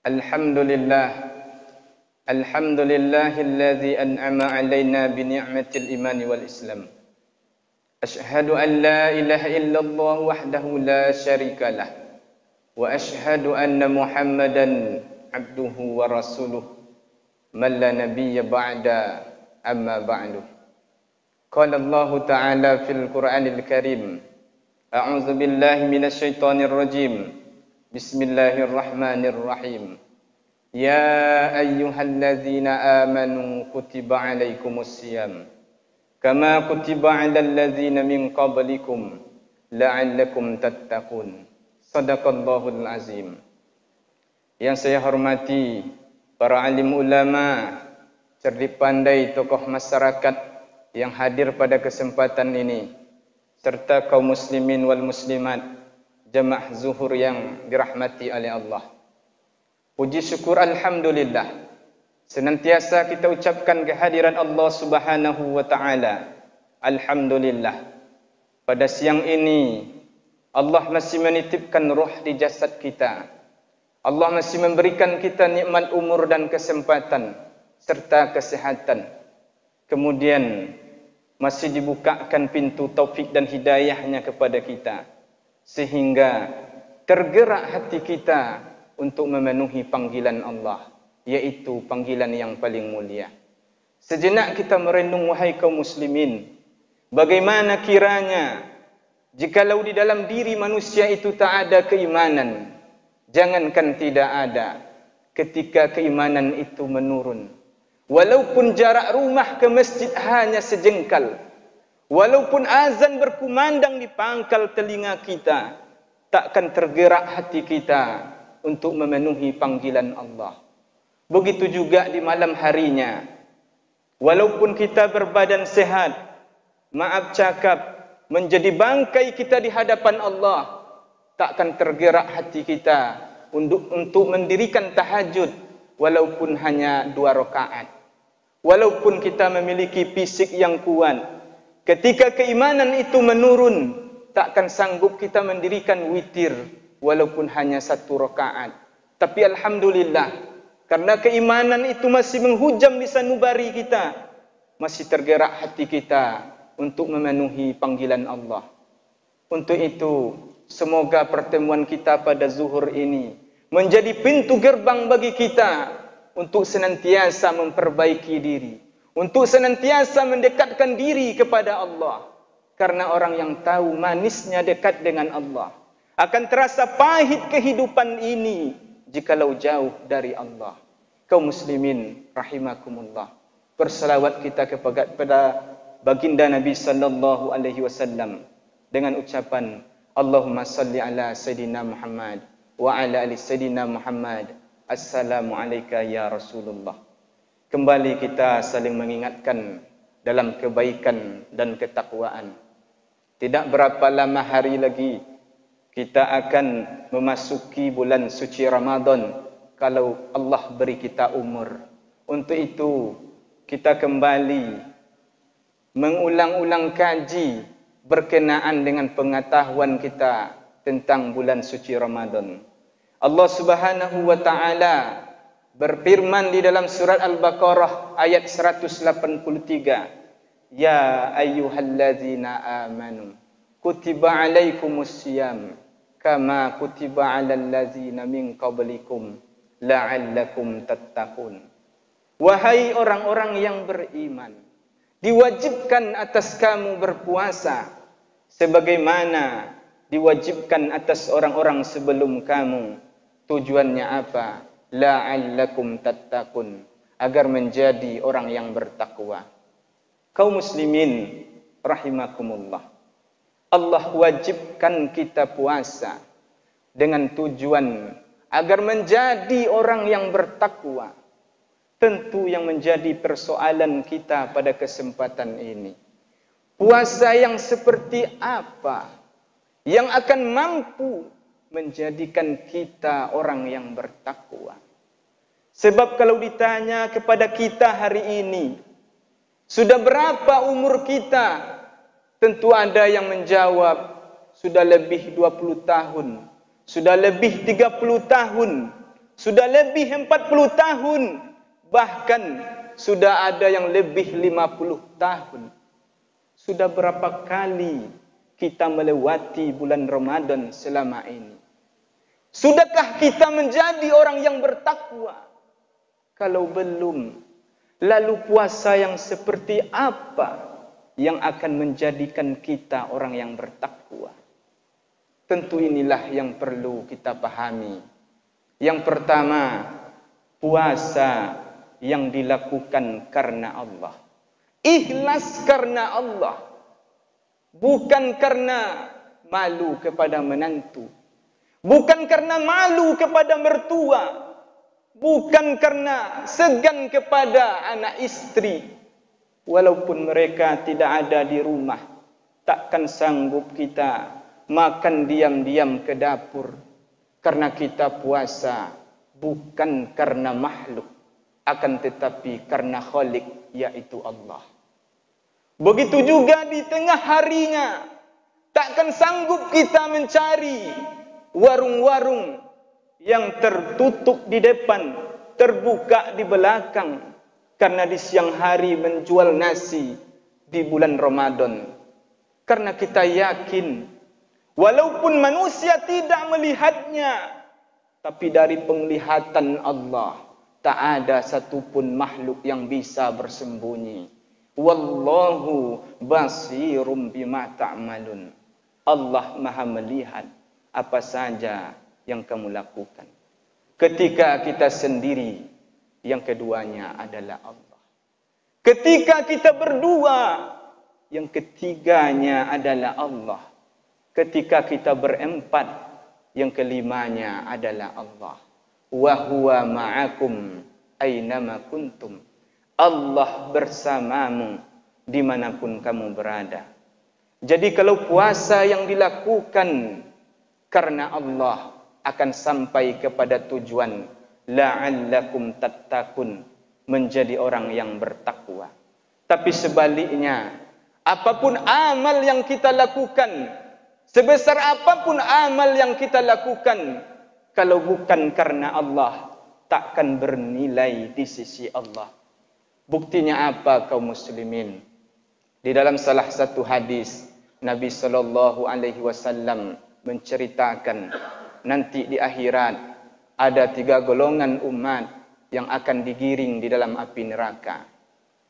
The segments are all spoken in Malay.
Alhamdulillah, alhamdulillahilladzi an'ama 'alaina bi ni'matil iman wal islam. Asyhadu an la ilaha illallah wahdahu la syarikalah wa asyhadu anna Muhammadan abduhu wa rasuluh man la nabiyya ba'da amma ba'du. Qala Allah Ta'ala fil Qur'anil Karim. A'udzu billahi minasy syaithanir rajim. Bismillahirrahmanirrahim. Ya ayyuhalladzina amanu kutiba alaikumus siyam kama kutiba alal ladzina min qablikum la'allakum tattaqun. Shadaqallahul azim. Yang saya hormati para alim ulama, cerdik pandai, tokoh masyarakat yang hadir pada kesempatan ini, serta kaum muslimin wal muslimat, jamaah zuhur yang dirahmati oleh Allah. Puji syukur alhamdulillah senantiasa kita ucapkan kehadiran Allah Subhanahu wa taala. Alhamdulillah. Pada siang ini Allah masih menitipkan roh di jasad kita. Allah masih memberikan kita nikmat umur dan kesempatan serta kesehatan. Kemudian masih dibukakan pintu taufik dan hidayahnya kepada kita, sehingga tergerak hati kita untuk memenuhi panggilan Allah, yaitu panggilan yang paling mulia. Sejenak kita merenung, wahai kaum muslimin, bagaimana kiranya jikalau di dalam diri manusia itu tak ada keimanan, jangankan tidak ada, ketika keimanan itu menurun, walaupun jarak rumah ke masjid hanya sejengkal, walaupun azan berkumandang di pangkal telinga kita, takkan tergerak hati kita untuk memenuhi panggilan Allah. Begitu juga di malam harinya, walaupun kita berbadan sehat, maaf cakap, menjadi bangkai kita di hadapan Allah, takkan tergerak hati kita untuk mendirikan tahajud, walaupun hanya 2 rakaat. Walaupun kita memiliki fisik yang kuat, ketika keimanan itu menurun, takkan sanggup kita mendirikan witir, walaupun hanya 1 rakaat. Tapi alhamdulillah, karena keimanan itu masih menghujam di sanubari kita, masih tergerak hati kita untuk memenuhi panggilan Allah. Untuk itu, semoga pertemuan kita pada zuhur ini menjadi pintu gerbang bagi kita untuk senantiasa memperbaiki diri, untuk senantiasa mendekatkan diri kepada Allah. Karena orang yang tahu manisnya dekat dengan Allah akan terasa pahit kehidupan ini jikalau jauh dari Allah. Kaum muslimin rahimakumullah, berselawat kita kepada baginda Nabi sallallahu alaihi wasallam dengan ucapan Allahumma salli ala Sayyidina Muhammad wa ala ali Sayyidina Muhammad. Assalamu alayka ya Rasulullah. Kembali kita saling mengingatkan dalam kebaikan dan ketakwaan. Tidak berapa lama hari lagi kita akan memasuki bulan suci Ramadan, kalau Allah beri kita umur. Untuk itu kita kembali mengulang-ulang kaji berkenaan dengan pengetahuan kita tentang bulan suci Ramadan. Allah Subhanahu wa taala berfirman di dalam surat Al-Baqarah ayat 183, Ya ayyuhalladzina amanu kutiba alaikumus siyam kama kutiba alal ladzina min qablikum la'allakum tattaqun. Wahai orang-orang yang beriman, diwajibkan atas kamu berpuasa sebagaimana diwajibkan atas orang-orang sebelum kamu. Tujuannya apa? La'allakum tattaqun, agar menjadi orang yang bertakwa. Kaum muslimin rahimakumullah, Allah wajibkan kita puasa dengan tujuan agar menjadi orang yang bertakwa. Tentu yang menjadi persoalan kita pada kesempatan ini, puasa yang seperti apa yang akan mampu menjadikan kita orang yang bertakwa? Sebab kalau ditanya kepada kita hari ini, sudah berapa umur kita? Tentu ada yang menjawab, sudah lebih 20 tahun, sudah lebih 30 tahun. sudah lebih 40 tahun, bahkan sudah ada yang lebih 50 tahun. Sudah berapa kali kita melewati bulan Ramadan selama ini? Sudahkah kita menjadi orang yang bertakwa? Kalau belum, lalu puasa yang seperti apa yang akan menjadikan kita orang yang bertakwa? Tentu inilah yang perlu kita pahami. Yang pertama, puasa yang dilakukan karena Allah. Ikhlas karena Allah. Bukan karena malu kepada menantu. Bukan karena malu kepada mertua. Bukan karena segan kepada anak istri. Walaupun mereka tidak ada di rumah, takkan sanggup kita makan diam-diam ke dapur. Karena kita puasa bukan karena makhluk, akan tetapi karena Khalik, yaitu Allah. Begitu juga di tengah harinya, takkan sanggup kita mencari warung-warung yang tertutup di depan, terbuka di belakang, karena di siang hari menjual nasi di bulan Ramadan. Karena kita yakin, walaupun manusia tidak melihatnya, tapi dari penglihatan Allah, tak ada satupun makhluk yang bisa bersembunyi. Wallahu basirum bima ta'malun. Allah Maha melihat apa saja yang kamu lakukan. Ketika kita sendiri, yang keduanya adalah Allah. Ketika kita berdua, yang ketiganya adalah Allah. Ketika kita berempat, yang kelimanya adalah Allah. Wa huwa ma'akum aynama kuntum. Allah bersamamu dimanapun kamu berada. Jadi kalau puasa yang dilakukan karena Allah akan sampai kepada tujuan la'allakum tattaqun, menjadi orang yang bertakwa. Tapi sebaliknya, apapun amal yang kita lakukan, sebesar apapun amal yang kita lakukan, kalau bukan karena Allah, takkan bernilai di sisi Allah. Buktinya apa kaum muslimin? Di dalam salah satu hadis, Nabi SAW menceritakan nanti di akhirat ada 3 golongan umat yang akan digiring di dalam api neraka.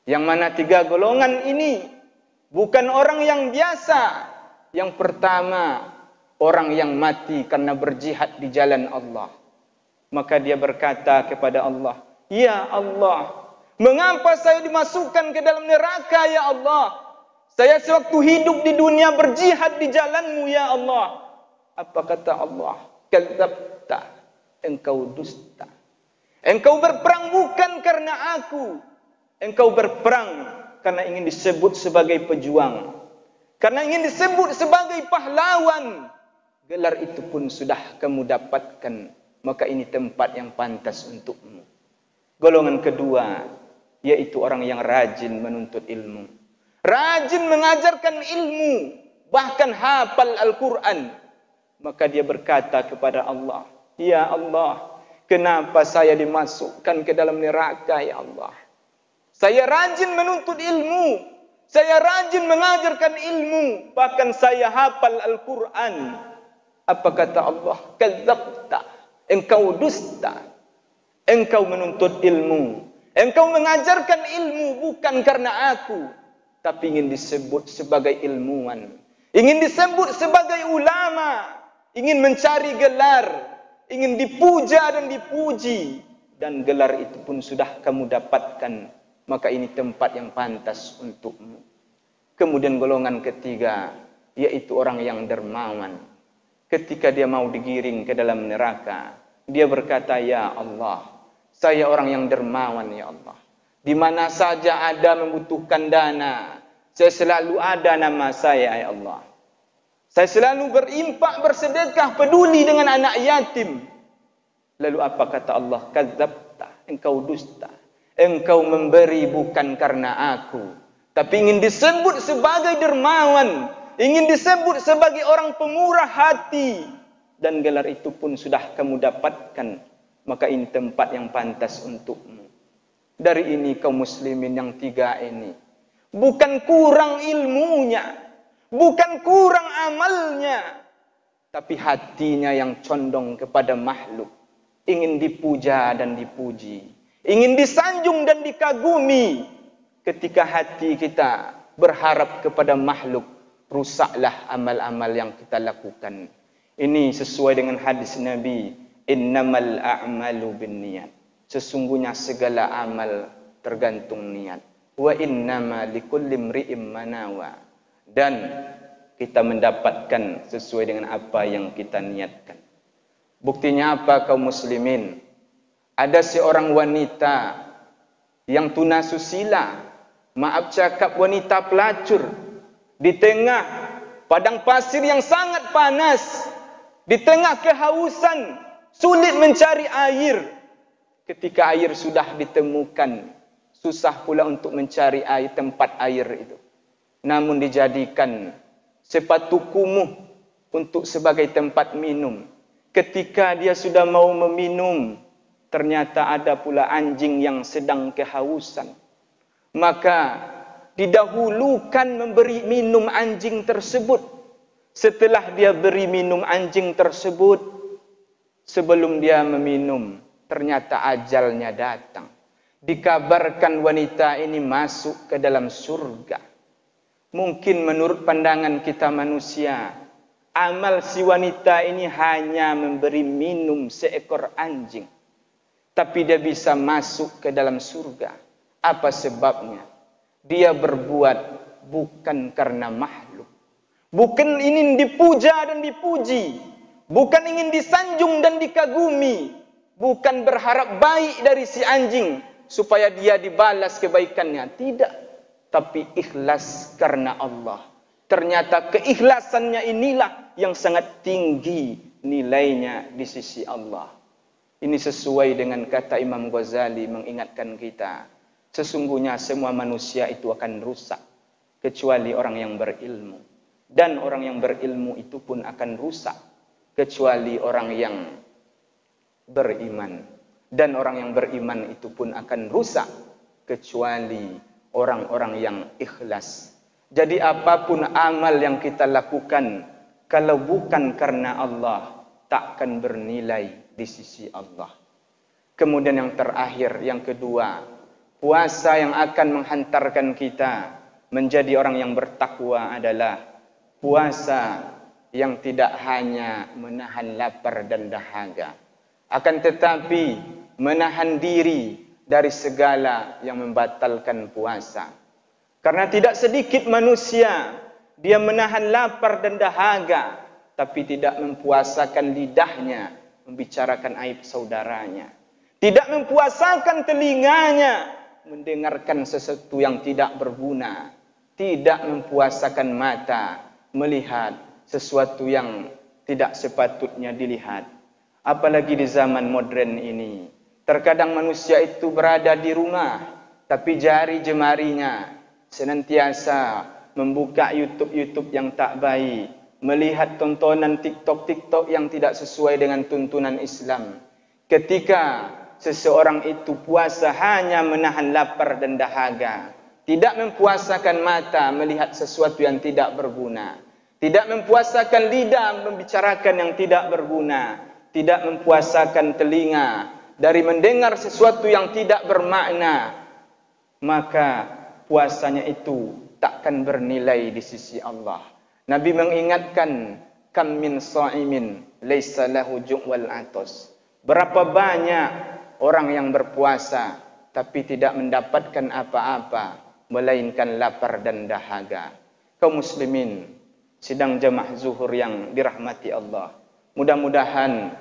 Yang mana 3 golongan ini bukan orang yang biasa. Yang pertama, orang yang mati karena berjihad di jalan Allah. Maka dia berkata kepada Allah, "Ya Allah, mengapa saya dimasukkan ke dalam neraka ya Allah? Saya sewaktu hidup di dunia berjihad di jalan-Mu ya Allah." Apa kata Allah? "Kadzabta, engkau dusta. Engkau berperang bukan karena aku. Engkau berperang karena ingin disebut sebagai pejuang. Karena ingin disebut sebagai pahlawan. Gelar itu pun sudah kamu dapatkan. Maka ini tempat yang pantas untukmu." Golongan kedua, yaitu orang yang rajin menuntut ilmu. Rajin mengajarkan ilmu, bahkan hafal Al-Quran. Maka dia berkata kepada Allah, "Ya Allah, kenapa saya dimasukkan ke dalam neraka ya Allah? Saya rajin menuntut ilmu, saya rajin mengajarkan ilmu, bahkan saya hafal Al-Quran." Apa kata Allah? "Kadzabta, engkau dusta. Engkau menuntut ilmu, engkau mengajarkan ilmu bukan karena aku, tapi ingin disebut sebagai ilmuwan, ingin disebut sebagai ulama, ingin mencari gelar, ingin dipuja dan dipuji, dan gelar itu pun sudah kamu dapatkan, maka ini tempat yang pantas untukmu." Kemudian golongan ketiga, yaitu orang yang dermawan. Ketika dia mau digiring ke dalam neraka, dia berkata, "Ya Allah, saya orang yang dermawan ya Allah. Di mana saja ada membutuhkan dana, saya selalu ada nama saya ya Allah. Saya selalu berimpak, bersedekah, peduli dengan anak yatim." Lalu apa kata Allah? "Kadzabta, engkau dusta. Engkau memberi bukan karena aku, tapi ingin disebut sebagai dermawan, ingin disebut sebagai orang pemurah hati, dan gelar itu pun sudah kamu dapatkan, maka ini tempat yang pantas untukmu. Dari ini kaum muslimin yang tiga ini, bukan kurang ilmunya, bukan kurang amalnya, tapi hatinya yang condong kepada makhluk, ingin dipuja dan dipuji, ingin disanjung dan dikagumi. Ketika hati kita berharap kepada makhluk, rusaklah amal-amal yang kita lakukan. Ini sesuai dengan hadis Nabi, innamal a'malu binniyat. Sesungguhnya segala amal tergantung niat. Wa innama likulli imri'in manawa. Dan kita mendapatkan sesuai dengan apa yang kita niatkan. Buktinya apa kaum muslimin? Ada seorang wanita yang tunasusila, maaf cakap wanita pelacur, di tengah padang pasir yang sangat panas, di tengah kehausan, sulit mencari air. Ketika air sudah ditemukan, susah pula untuk mencari air, tempat air itu. Namun dijadikan sepatu kumuh untuk sebagai tempat minum. Ketika dia sudah mau meminum, ternyata ada pula anjing yang sedang kehausan. Maka didahulukan memberi minum anjing tersebut. Setelah dia beri minum anjing tersebut, sebelum dia meminum, ternyata ajalnya datang. Dikabarkan wanita ini masuk ke dalam surga. Mungkin menurut pandangan kita manusia, amal si wanita ini hanya memberi minum seekor anjing, tapi dia bisa masuk ke dalam surga. Apa sebabnya? Dia berbuat bukan karena makhluk, bukan ingin dipuja dan dipuji, bukan ingin disanjung dan dikagumi, bukan berharap baik dari si anjing supaya dia dibalas kebaikannya. Tidak, tapi ikhlas karena Allah. Ternyata keikhlasannya inilah yang sangat tinggi nilainya di sisi Allah. Ini sesuai dengan kata Imam Ghazali mengingatkan kita, sesungguhnya semua manusia itu akan rusak kecuali orang yang berilmu, dan orang yang berilmu itu pun akan rusak kecuali orang yang beriman, dan orang yang beriman itu pun akan rusak kecuali orang-orang yang ikhlas. Jadi apapun amal yang kita lakukan, kalau bukan karena Allah, takkan bernilai di sisi Allah. Kemudian yang terakhir, yang kedua, puasa yang akan menghantarkan kita menjadi orang yang bertakwa adalah puasa yang tidak hanya menahan lapar dan dahaga, akan tetapi menahan diri dari segala yang membatalkan puasa. Karena tidak sedikit manusia, dia menahan lapar dan dahaga, tapi tidak mempuasakan lidahnya membicarakan aib saudaranya. Tidak mempuasakan telinganya mendengarkan sesuatu yang tidak berguna. Tidak mempuasakan mata melihat sesuatu yang tidak sepatutnya dilihat. Apalagi di zaman modern ini. Terkadang manusia itu berada di rumah, tapi jari jemarinya senantiasa membuka YouTube yang tak baik, melihat tontonan TikTok yang tidak sesuai dengan tuntunan Islam. Ketika seseorang itu puasa hanya menahan lapar dan dahaga, tidak mempuasakan mata melihat sesuatu yang tidak berguna, tidak mempuasakan lidah membicarakan yang tidak berguna, tidak mempuasakan telinga dari mendengar sesuatu yang tidak bermakna, maka puasanya itu takkan bernilai di sisi Allah. Nabi mengingatkan, kam min sha'imin laisa lahu ju'wal atas. Berapa banyak orang yang berpuasa tapi tidak mendapatkan apa-apa melainkan lapar dan dahaga. Kaum muslimin sidang jamaah zuhur yang dirahmati Allah, mudah-mudahan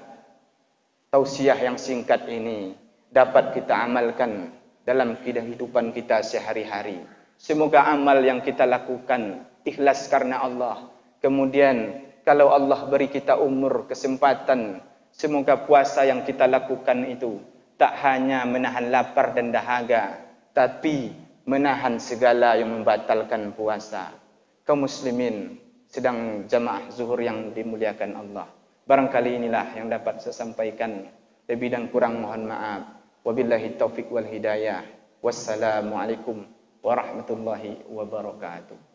tausiah yang singkat ini dapat kita amalkan dalam kehidupan kita sehari-hari. Semoga amal yang kita lakukan ikhlas karena Allah. Kemudian kalau Allah beri kita umur, kesempatan, semoga puasa yang kita lakukan itu tak hanya menahan lapar dan dahaga, tapi menahan segala yang membatalkan puasa. Kaum muslimin sedang jamaah zuhur yang dimuliakan Allah, barangkali inilah yang dapat saya sampaikan. Lebih dan kurang mohon maaf. Wabillahi taufik wal hidayah. Wassalamualaikum warahmatullahi wabarakatuh.